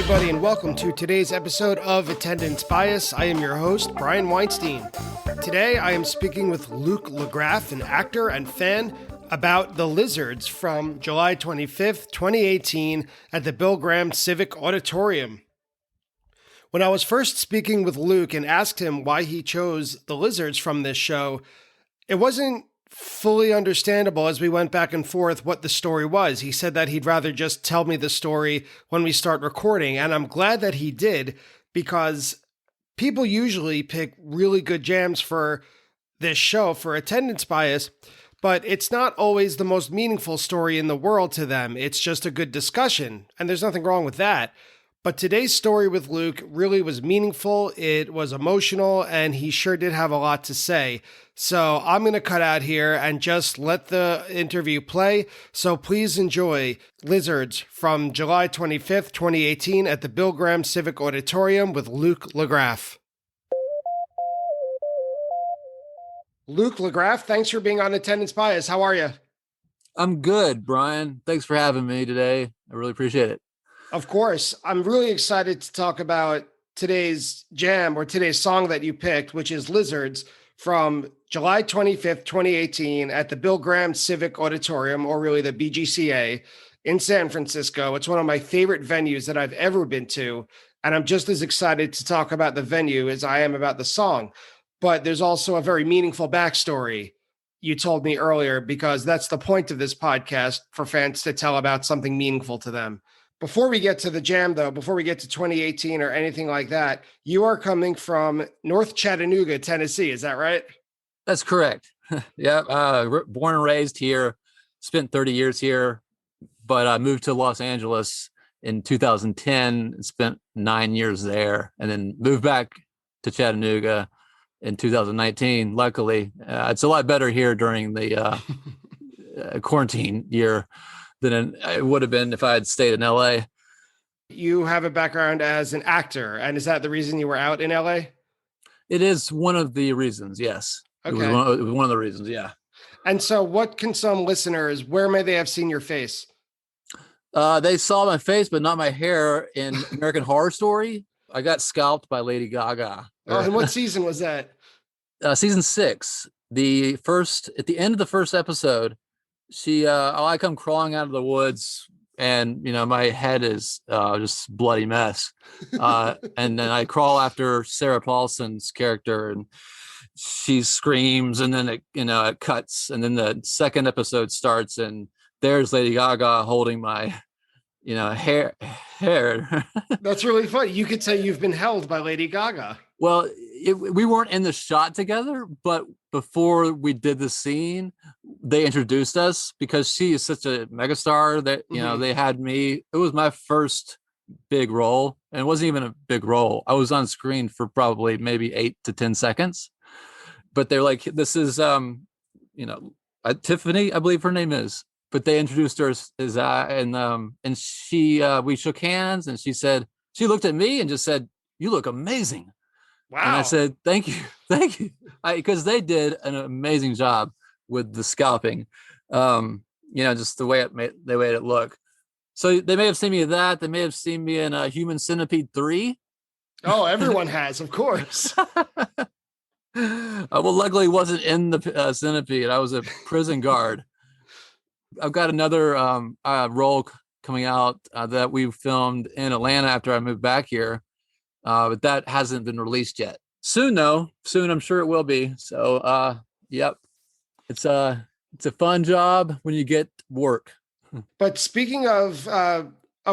everybody, and welcome to today's episode of Attendance Bias. I am your host, Brian Weinstein. Today, I am speaking with Luke LaGraff, an actor and fan, about The Lizards from July 25th, 2018 at the Bill Graham Civic Auditorium. When I was first speaking with Luke and asked him why he chose The Lizards from this show, it wasn't fully understandable as we went back and forth what the story was. He said that he'd rather just tell me the story when we start recording, and I'm glad that he did, because people usually pick really good jams for this show for Attendance Bias, but it's not always the most meaningful story in the world to them. It's just a good discussion, and there's nothing wrong with that. But today's story with Luke really was meaningful, it was emotional, and he sure did have a lot to say. So I'm going to cut out here and just let the interview play. So please enjoy Lizards from July 25th, 2018 at the Bill Graham Civic Auditorium with Luke LaGraff. Luke LaGraff, thanks for being on Attendance Bias. How are you? I'm good, Brian. Thanks for having me today. I really appreciate it. Of course. I'm really excited to talk about today's jam or today's song that you picked, which is Lizards from July 25th, 2018 at the Bill Graham Civic Auditorium, or really the BGCA in San Francisco. It's one of my favorite venues that I've ever been to. And I'm just as excited to talk about the venue as I am about the song. But there's also a very meaningful backstory you told me earlier, because that's the point of this podcast, for fans to tell about something meaningful to them. Before we get to the jam, though, before we get to 2018 or anything like that, you are coming from North Chattanooga, Tennessee. Is that right? That's correct. Yeah. Born and raised here, spent 30 years here, but I moved to Los Angeles in 2010 and spent 9 years there, and then moved back to Chattanooga in 2019. Luckily, it's a lot better here during the quarantine year than it would have been if I had stayed in LA. You have a background as an actor, and is that the reason you were out in LA? It is one of the reasons, yes. Okay. It was one of the reasons, yeah. And so what can some listeners, where may they have seen your face? They saw my face, but not my hair in American Horror Story. I got scalped by Lady Gaga. Oh, and what season was that? Season 6. At the end of the first episode, I come crawling out of the woods, and my head is just a bloody mess. And then I crawl after Sarah Paulson's character, and she screams, and then it cuts, and then the second episode starts, and there's Lady Gaga holding my hair. That's really funny. You could say you've been held by Lady Gaga. Well, we weren't in the shot together, but before we did the scene, they introduced us, because she is such a megastar that, they had me. It was my first big role, and it wasn't even a big role. I was on screen for probably maybe 8 to 10 seconds, but they're like, this is, Tiffany, I believe her name is, but they introduced her and she, we shook hands, and she looked at me and just said, "You look amazing." Wow. And I said, thank you. Because they did an amazing job with the scalping, just the way they made it look. So they may have seen me in that. They may have seen me in Human Centipede 3. Oh, everyone has, of course. Well, luckily wasn't in the Centipede. I was a prison guard. I've got another role coming out that we filmed in Atlanta after I moved back here. But that hasn't been released yet. Soon, though. Soon, I'm sure it will be. So, yep. It's a fun job when you get work. But speaking of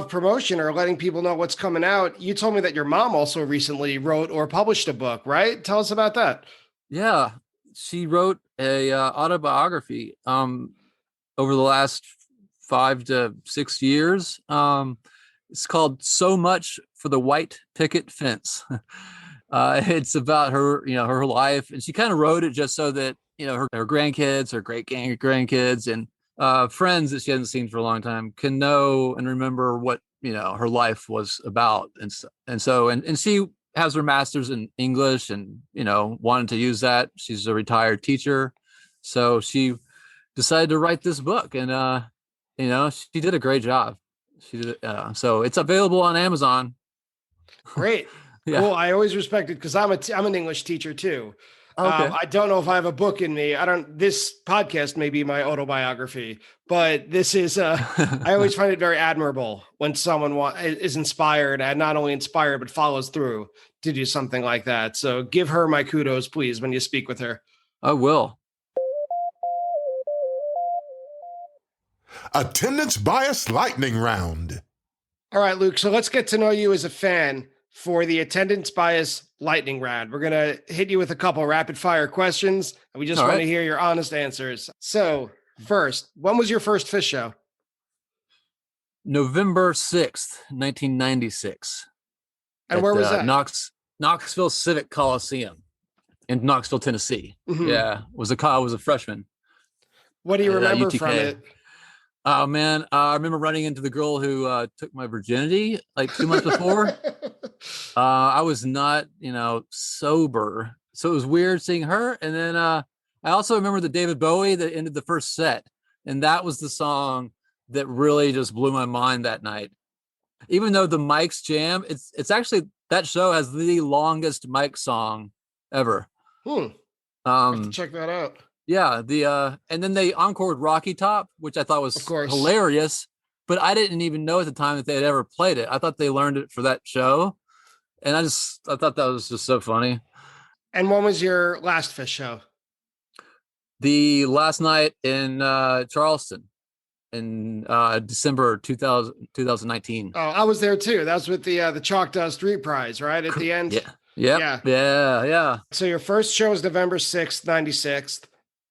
promotion or letting people know what's coming out, you told me that your mom also recently wrote or published a book, right? Tell us about that. Yeah, she wrote a autobiography over the last 5 to 6 years. It's called So Much for the White Picket Fence. It's about her, her life. And she kind of wrote it just so that, her grandkids, her great grandkids, and friends that she hasn't seen for a long time can know and remember what, her life was about. And she has her master's in English and, wanted to use that. She's a retired teacher. So she decided to write this book, and, she did a great job. She did it. So it's available on Amazon. Great. Yeah. Cool. I always respect it because I'm an English teacher too. Okay. I don't know if I have a book in me. This podcast may be my autobiography, but this is, I always find it very admirable when someone is inspired and not only inspired, but follows through to do something like that. So give her my kudos, please, when you speak with her. I will. Attendance bias lightning round. All right, Luke. So let's get to know you as a fan for the attendance bias lightning round. We're going to hit you with a couple rapid fire questions, and we just want to hear your honest answers. So first, when was your first Fish show? November 6th, 1996. And where was that? Knoxville Civic Coliseum in Knoxville, Tennessee. Mm-hmm. Yeah, I was a freshman. What do you remember from it? Oh man, I remember running into the girl who took my virginity like 2 months before. I was not, sober, so it was weird seeing her. And then I also remember the David Bowie that ended the first set, and that was the song that really just blew my mind that night. Even though the Mike's Jam, it's actually, that show has the longest Mike song ever. I have to check that out. Yeah, and then they encored Rocky Top, which I thought was hilarious, but I didn't even know at the time that they had ever played it. I thought they learned it for that show, and I thought that was just so funny. And when was your last Fish show? The last night in Charleston in December 2019. Oh, I was there too. That was with the Chalk Dust reprise, right? At the end? Yeah. So your first show was November 6th,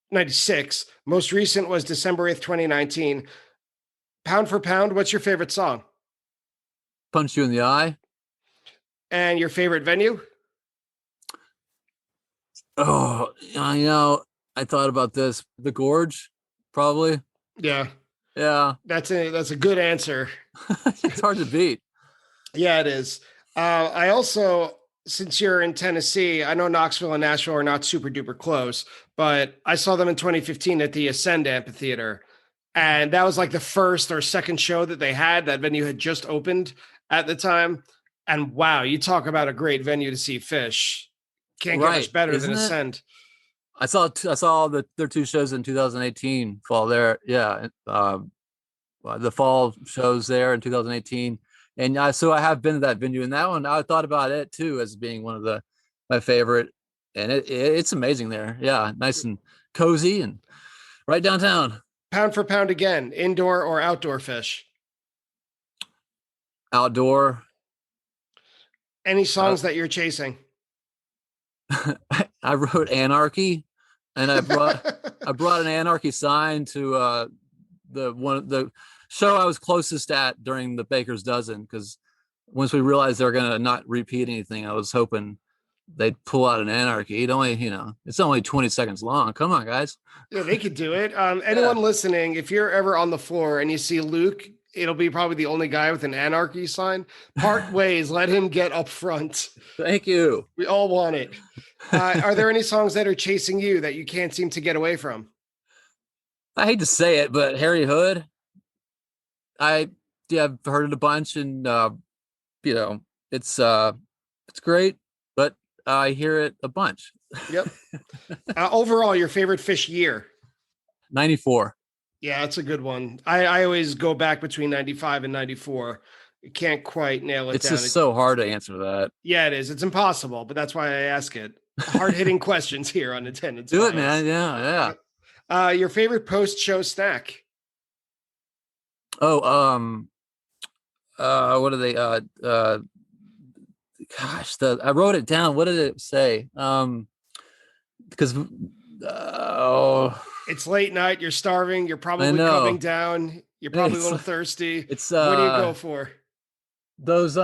96. Most recent was December 8th, 2019. Pound for pound, what's your favorite song? Punch You in the Eye. And your favorite venue? Oh, I thought about this. The Gorge, probably. Yeah. That's a good answer. It's hard to beat. Yeah, it is. I also, since you're in Tennessee, I know Knoxville and Nashville are not super duper close, but I saw them in 2015 at the Ascend Amphitheater. And that was like the first or second show that they had. That venue had just opened at the time. And wow, you talk about a great venue to see Fish. Can't get much better than Ascend. I saw their two shows in 2018 fall there. Yeah. The fall shows there in 2018. And so I have been to that venue, and that one, I thought about it too as being one of my favorite, and it's amazing there. Yeah. Nice and cozy and right downtown. Pound for pound again, indoor or outdoor Fish? Outdoor. Any songs that you're chasing? I wrote Anarchy, and I brought an Anarchy sign to the show I was closest at during the Baker's Dozen, because once we realized they're gonna not repeat anything, I was hoping they'd pull out an Anarchy. It's only 20 seconds long. Come on, guys. Yeah, they could do it. Anyone listening, if you're ever on the floor and you see Luke, it'll be probably the only guy with an Anarchy sign. Part ways, let him get up front. Thank you. We all want it. Are there any songs that are chasing you that you can't seem to get away from? I hate to say it, but Harry Hood, I've heard it a bunch, and it's great, but I hear it a bunch. Yep. Overall, your favorite Fish year? 94. Yeah, that's a good one. I always go back between 95 and 94. You can't quite nail it down. It's just so hard to answer that. Yeah, it is. It's impossible, but that's why I ask it. Hard-hitting questions here on Attendance Do Bias. it, man. Yeah. Your favorite post-show snack? Oh, what are they? I wrote it down. What did it say? Because it's late night. You're starving. You're probably coming down. You're probably a little thirsty. It's what do you go for? Those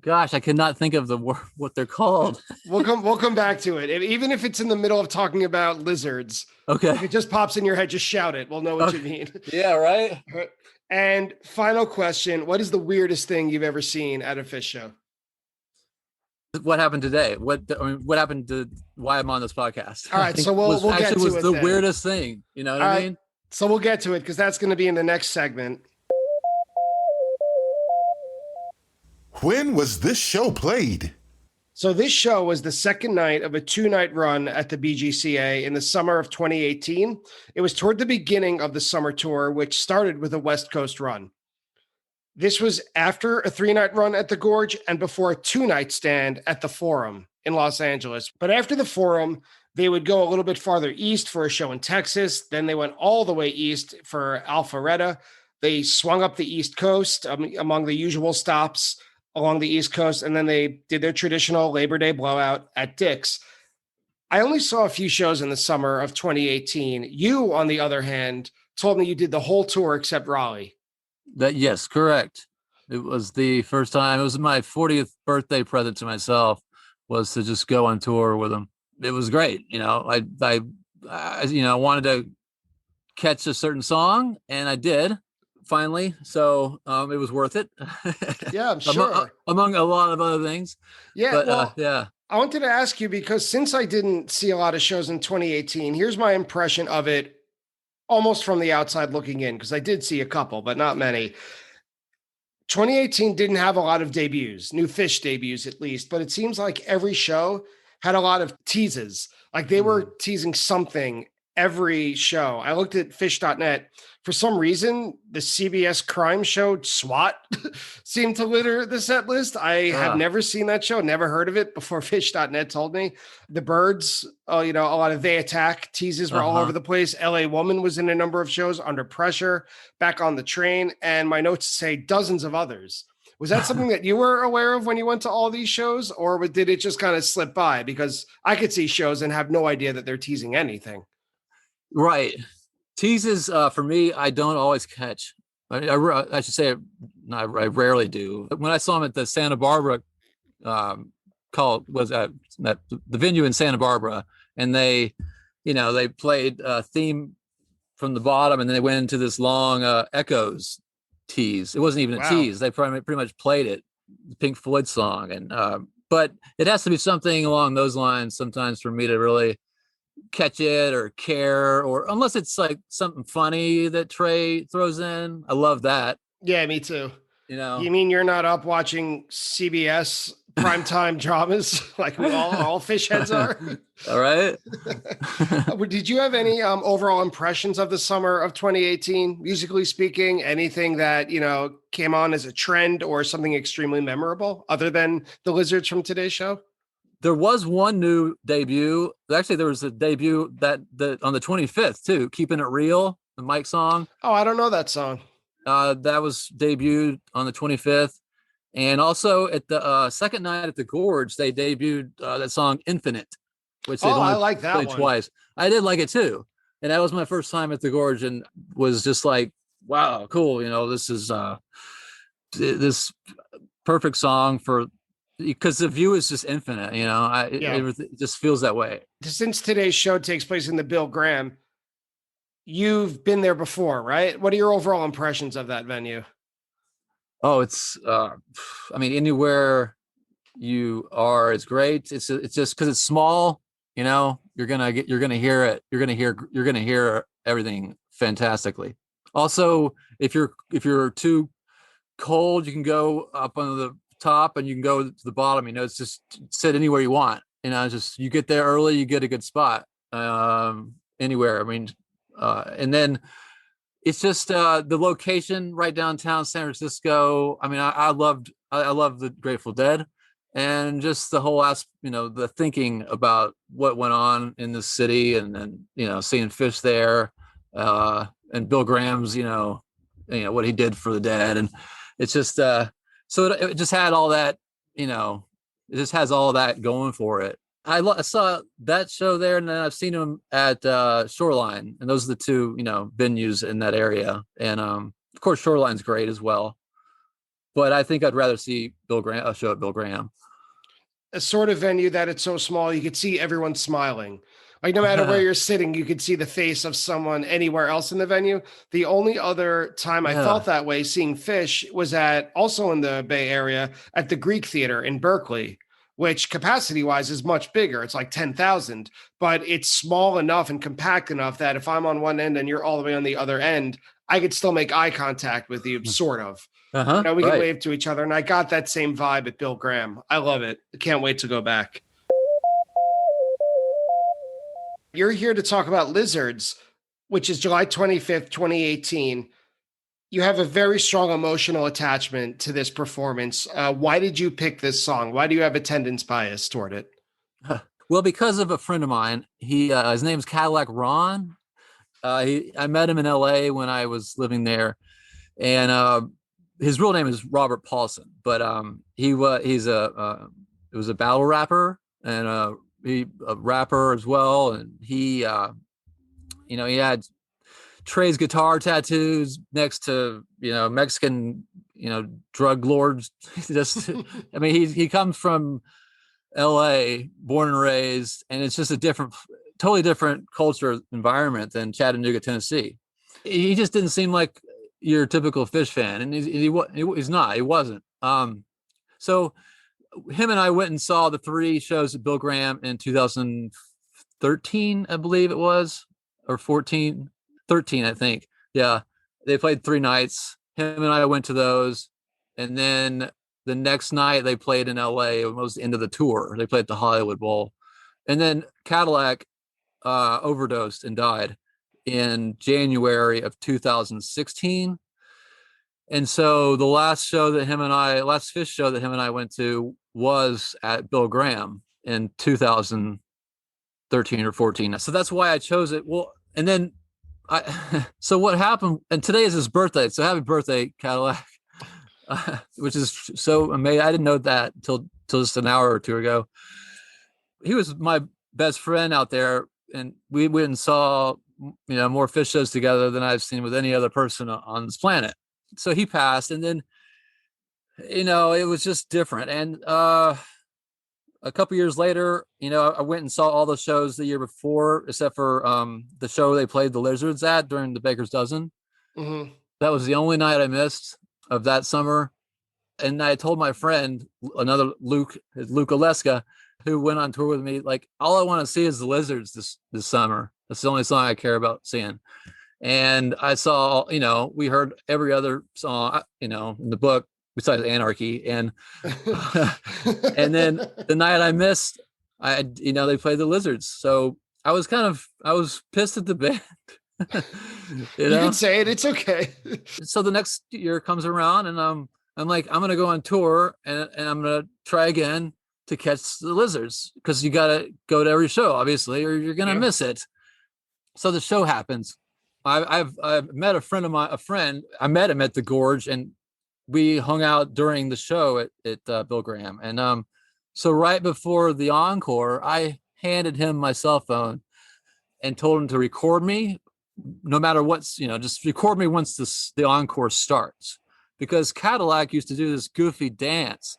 gosh, I could not think of what they're called. We'll come back to it. Even if it's in the middle of talking about lizards. Okay. If it just pops in your head, just shout it. We'll know what you mean. Yeah, right. And final question: what is the weirdest thing you've ever seen at a Fish show? What happened today? What happened to why I'm on this podcast? All right, so we'll get to it. The weirdest thing. You know what I mean? So we'll get to it because that's going to be in the next segment. When was this show played? So this show was the second night of a 2-night run at the BGCA in the summer of 2018. It was toward the beginning of the summer tour, which started with a West Coast run. This was after a 3-night run at the Gorge and before a 2-night stand at the Forum in Los Angeles. But after the Forum, they would go a little bit farther east for a show in Texas. Then they went all the way east for Alpharetta. They swung up the East Coast among the usual stops along the East Coast, and then they did their traditional Labor Day blowout at Dick's. I only saw a few shows in the summer of 2018. You, on the other hand, told me you did the whole tour except Raleigh. Yes, correct. It was the first time. It was my 40th birthday present to myself, was to just go on tour with them. It was great. I wanted to catch a certain song, and I did finally. So it was worth it. Yeah, I'm sure. Among a lot of other things. Yeah. But, yeah. I wanted to ask you, because since I didn't see a lot of shows in 2018, here's my impression of it almost from the outside looking in, because I did see a couple, but not many. 2018 didn't have a lot of debuts, new Fish debuts at least, but it seems like every show had a lot of teases. Like they were teasing something every show. I looked at fish.net. For some reason, the CBS crime show SWAT seemed to litter the set list. I have never seen that show, never heard of it before fish.net told me. The Birds, a lot of They Attack teases were all over the place. LA Woman was in a number of shows, Under Pressure, Back on the Train, and my notes say dozens of others. Was that something that you were aware of when you went to all these shows, or did it just kind of slip by? Because I could see shows and have no idea that they're teasing anything. Right. Teases, for me, I don't always catch. I should say, I rarely do. When I saw them at the Santa Barbara, the venue in Santa Barbara, and they played a theme from the bottom, and then they went into this long Echoes tease. It wasn't even a tease. They pretty much played it, the Pink Floyd song. And but it has to be something along those lines sometimes for me to really catch it or care, or unless it's like something funny that Trey throws in. I love that. Yeah, me too. You mean you're not up watching CBS primetime dramas like we all fish heads are? All right. Did you have any overall impressions of the summer of 2018, musically speaking? Anything that came on as a trend or something extremely memorable other than the Lizards from today's show? There was one new debut. Actually, there was a debut that on the 25th too, Keeping It Real, the Mike song. Oh, I don't know that song. That was debuted on the 25th. And also at the second night at the Gorge, they debuted that song Infinite, which they I like that played one twice. I did like it too. And that was my first time at the Gorge, and was just like, wow, cool. This is this perfect song because the view is just infinite, it just feels that way. Since today's show takes place in the Bill Graham, you've been there before, right? What are your overall impressions of that venue? Oh, it's, anywhere you are, it's great. It's just because it's small, you're gonna hear it. You're gonna hear everything fantastically. Also, if you're too cold, you can go up on the top and you can go to the bottom. It's just sit anywhere you want. Just you get there early, you get a good spot anywhere. And then it's just the location right downtown San Francisco. I love the Grateful Dead, and just the whole the thinking about what went on in the city, and then seeing Fish there, and Bill Graham's what he did for the Dead, and it's just so it just had all that, it just has all that going for it. I saw that show there, and then I've seen them at Shoreline, and those are the two, venues in that area. And of course, Shoreline's great as well. But I think I'd rather see a show at Bill Graham. A sort of venue that it's so small, you could see everyone smiling. Like no matter where you're sitting, you could see the face of someone anywhere else in the venue. The only other time I felt that way seeing Fish was also in the Bay Area at the Greek Theater in Berkeley, which capacity-wise is much bigger. It's like 10,000, but it's small enough and compact enough that if I'm on one end and you're all the way on the other end, I could still make eye contact with you, sort of. We can wave to each other, and I got that same vibe at Bill Graham. I love it. I can't wait to go back. You're here to talk about Lizards, which is July 25th, 2018. You have a very strong emotional attachment to this performance. Why did you pick this song? Why do you have attendance bias toward it? Well, because of a friend of mine. His name's Cadillac Ron. I met him in LA when I was living there, and his real name is Robert Paulson, but he was a battle rapper and he a rapper as well, and he had Trey's guitar tattoos next to Mexican drug lords. Just I mean he comes from LA, born and raised, and it's just a totally different culture environment than Chattanooga, Tennessee. He just didn't seem like your typical Fish fan, and he's not. He wasn't. So him and I went and saw the 3 shows at Bill Graham in 2013, I believe it was, or 13, I think. Yeah, they played 3 nights. Him and I went to those, and then the next night they played in LA. It was the end of the tour. They played at the Hollywood Bowl, and then Cadillac overdosed and died in January of 2016. And so the last Fish show that him and I went to was at Bill Graham in 2013 or 14. So that's why I chose it. Well, and then so what happened, and today is his birthday. So happy birthday, Cadillac, which is so amazing. I didn't know that till just an hour or two ago. He was my best friend out there, and we went and saw more Fish shows together than I've seen with any other person on this planet. So he passed, and then it was just different. And a couple years later, I went and saw all the shows the year before, except for the show they played the Lizards at during the Baker's Dozen. Mm-hmm. That was the only night I missed of that summer. And I told my friend, another Luke LaGraff, who went on tour with me, like, all I want to see is the Lizards this summer. That's the only song I care about seeing. And I saw, we heard every other song, in the book besides Anarchy. And and then the night I missed, they played the Lizards. So I was pissed at the band. You can say it. It's okay. So the next year comes around, and I'm like, I'm going to go on tour, and I'm going to try again to catch the Lizards, because you got to go to every show, obviously, or you're going to miss it. So the show happens. I've met a friend. I met him at the Gorge, and we hung out during the show at Bill Graham. And so right before the encore, I handed him my cell phone and told him to record me, no matter what's, just record me once the encore starts, because Cadillac used to do this goofy dance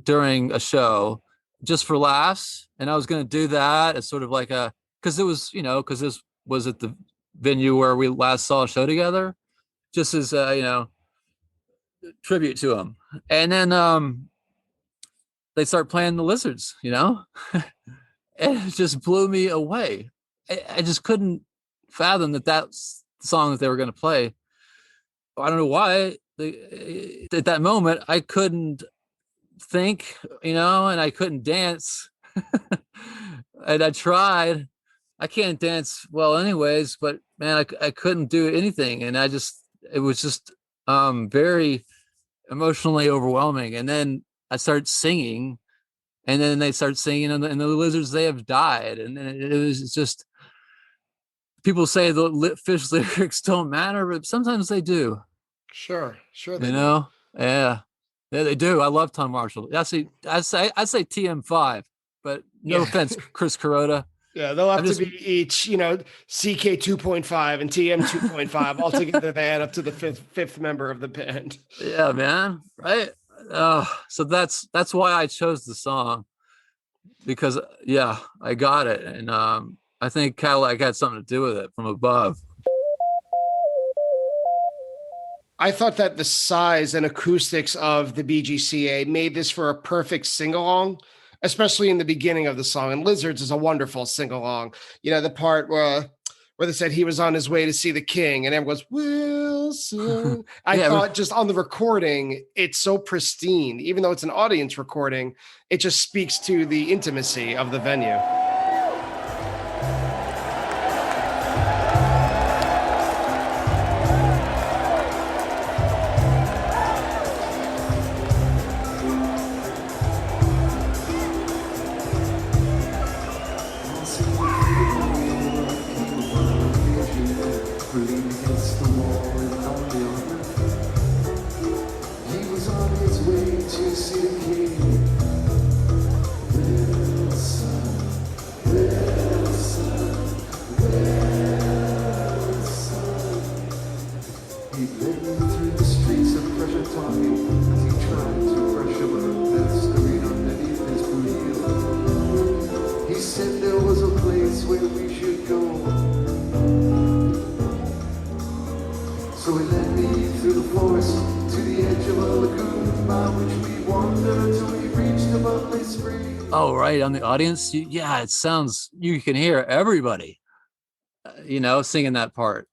during a show just for laughs, and I was going to do that as sort of like because this was at the venue where we last saw a show together, just as tribute to him. And then they start playing the Lizards, and it just blew me away. I just couldn't fathom that's the song that they were going to play. I don't know why. At that moment, I couldn't think, and I couldn't dance. And I tried. I can't dance well anyways, but man, I couldn't do anything. And it was just very emotionally overwhelming. And then I started singing, and then they start singing, and the Lizards, they have died. And it was just, people say the Fish lyrics don't matter, but sometimes they do. Sure. They do. Yeah, they do. I love Tom Marshall. I say TM5, but no offense, Chris Kuroda. Yeah, they'll have to be each, CK 2.5 and TM 2.5 all together. They add up to the fifth member of the band. Yeah, man. Right. So that's why I chose the song, because I got it, and I think Cadillac had something to do with it from above. I thought that the size and acoustics of the BGCA made this for a perfect sing-along. especially in the beginning of the song. And Lizards is a wonderful sing-along. The part where they said he was on his way to see the king, and everyone goes, Wilson. I thought just on the recording, it's so pristine. Even though it's an audience recording, it just speaks to the intimacy of the venue. Oh, right. On the audience. It sounds, you can hear everybody, singing that part,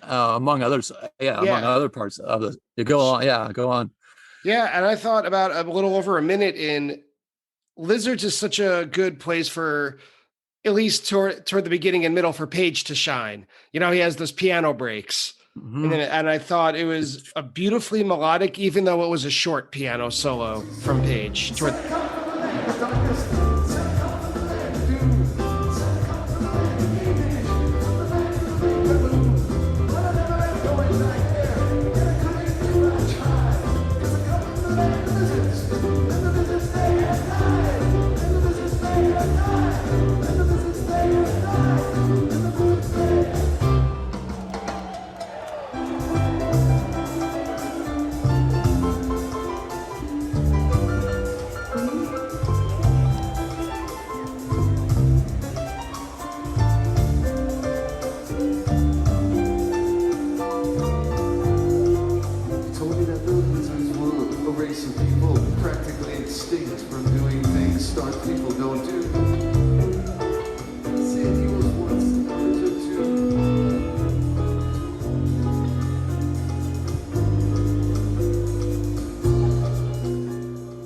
among others. Among other parts of the, go on. Yeah. Go on. Yeah. And I thought about a little over a minute in. Lizards is such a good place for, at least toward the beginning and middle, for Page to shine. He has those piano breaks. Mm-hmm. And I thought it was a beautifully melodic, even though it was a short piano solo from Page.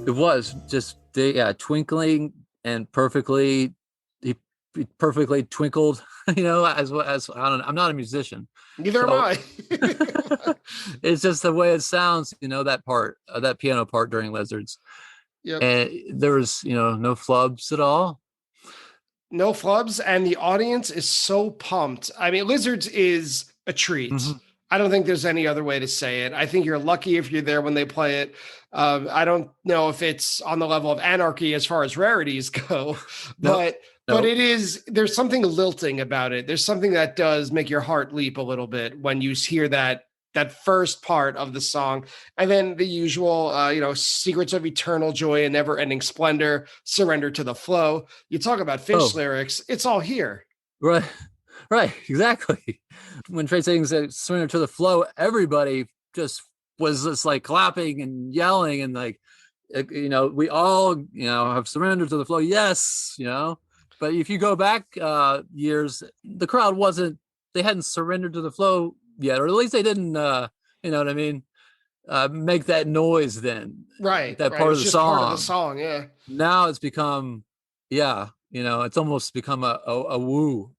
It was just twinkling and perfectly. He perfectly twinkled. As I don't know, I'm not a musician. Neither am I. It's just the way it sounds. That part, that piano part during Lizards. Yeah. And there was no flubs at all. No flubs, and the audience is so pumped. I mean, Lizards is a treat. Mm-hmm. I don't think there's any other way to say it. I think you're lucky if you're there when they play it. I don't know if it's on the level of Anarchy as far as rarities go, but it is, there's something lilting about it. There's something that does make your heart leap a little bit when you hear that first part of the song. And then the usual, secrets of eternal joy and never ending splendor, surrender to the flow. You talk about Fish lyrics, it's all here. Right, exactly. When Trey Singh said surrender to the flow, everybody just was just like clapping and yelling and like, we all, have surrendered to the flow. Yes, but if you go back years, the crowd they hadn't surrendered to the flow yet, or at least they didn't, you know what I mean? Make that noise then. Right. That part of the song. Part of the song, yeah. Now it's become, it's almost become a woo.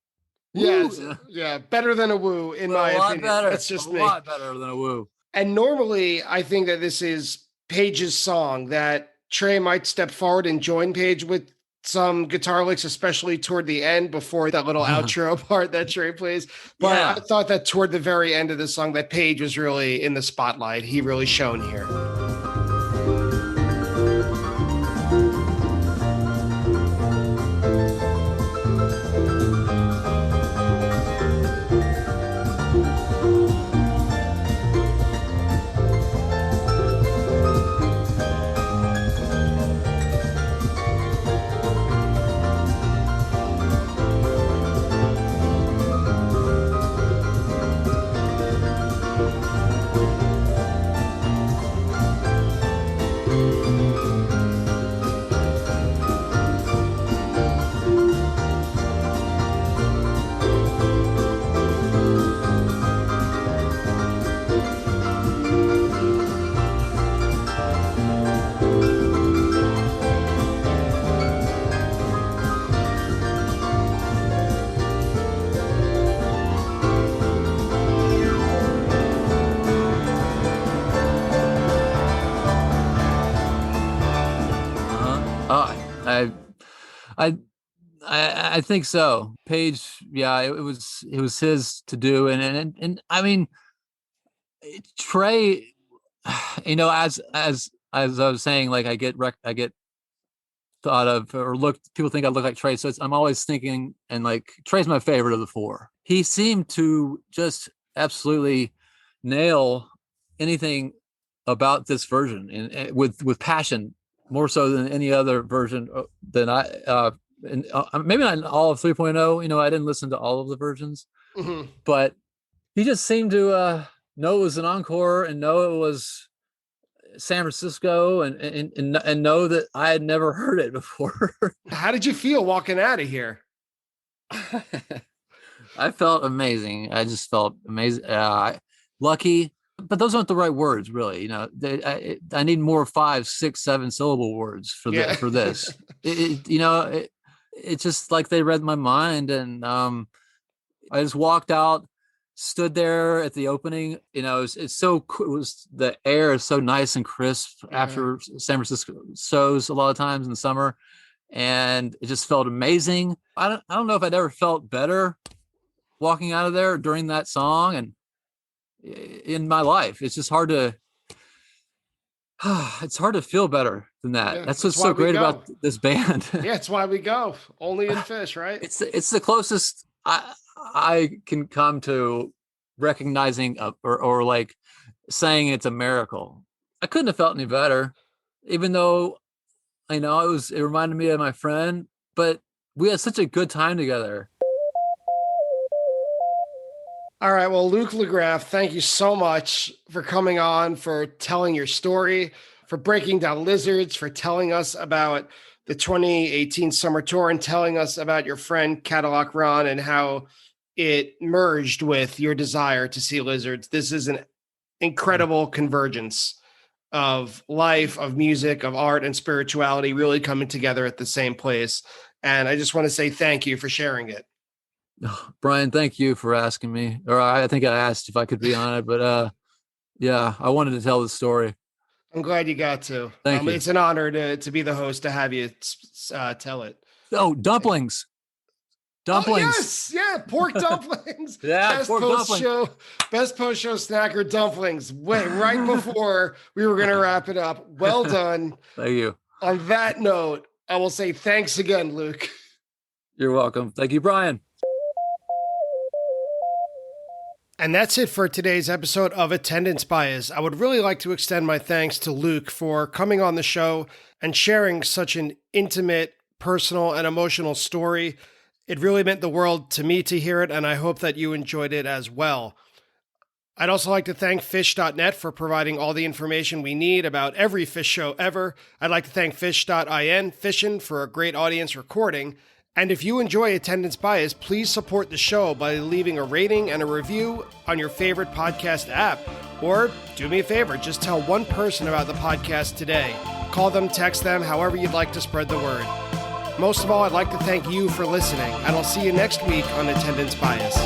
Yeah, better than a woo, in my opinion. Better. That's just me. A lot better than a woo. And normally, I think that this is Page's song, that Trey might step forward and join Page with some guitar licks, especially toward the end before that little outro part that Trey plays. But I thought that toward the very end of the song, that Page was really in the spotlight. He really shone here. I I think so. Page, yeah, it was his to do, and I mean, Trey, as I was saying, like I get thought of or looked. People think I look like Trey, so I'm always thinking, and like Trey's my favorite of the four. He seemed to just absolutely nail anything about this version, and with passion, more so than any other version than and maybe not all of 3.0. I didn't listen to all of the versions, but he just seemed to know it was an encore and know it was San Francisco and know that I had never heard it before. How did you feel walking out of here? I felt amazing. I just felt amazing. Lucky, but those aren't the right words, really. I need more 5, 6, 7 syllable words for this. It's just like they read my mind, and I just walked out, stood there at the opening. It's so cool. It was, the air is so nice and crisp after San Francisco shows a lot of times in the summer, and it just felt amazing. I don't know if I'd ever felt better walking out of there during that song and in my life. It's just hard to feel better than that. Yeah, that's what's so great about this band. Yeah, it's why we go. Only in Fish, right? It's the closest I can come to recognizing or like saying it's a miracle. I couldn't have felt any better, even though it reminded me of my friend, but we had such a good time together. All right. Well, Luke LaGraff, thank you so much for coming on, for telling your story, for breaking down Lizards, for telling us about the 2018 summer tour and telling us about your friend Cadillac Ron and how it merged with your desire to see Lizards. This is an incredible convergence of life, of music, of art, and spirituality really coming together at the same place. And I just want to say thank you for sharing it. Brian, thank you for asking me. Or I think I asked if I could be on it, but yeah, I wanted to tell the story. I'm glad you got to. Thank you. It's an honor to be the host, to have you tell it. Oh, dumplings. Dumplings. Oh, yes. Yeah. Pork dumplings. Yeah. Best pork dumplings. Best post-show snacker, dumplings. Wait, right before we were going to wrap it up. Well done. Thank you. On that note, I will say thanks again, Luke. You're welcome. Thank you, Brian. And that's it for today's episode of Attendance Bias. I would really like to extend my thanks to Luke for coming on the show and sharing such an intimate, personal, and emotional story. It really meant the world to me to hear it, and I hope that you enjoyed it as well. I'd also like to thank Fish.net for providing all the information we need about every Fish show ever. I'd like to thank Fish.in, Fishin', for a great audience recording. And if you enjoy Attendance Bias, please support the show by leaving a rating and a review on your favorite podcast app. Or do me a favor, just tell one person about the podcast today. Call them, text them, however you'd like to spread the word. Most of all, I'd like to thank you for listening, and I'll see you next week on Attendance Bias.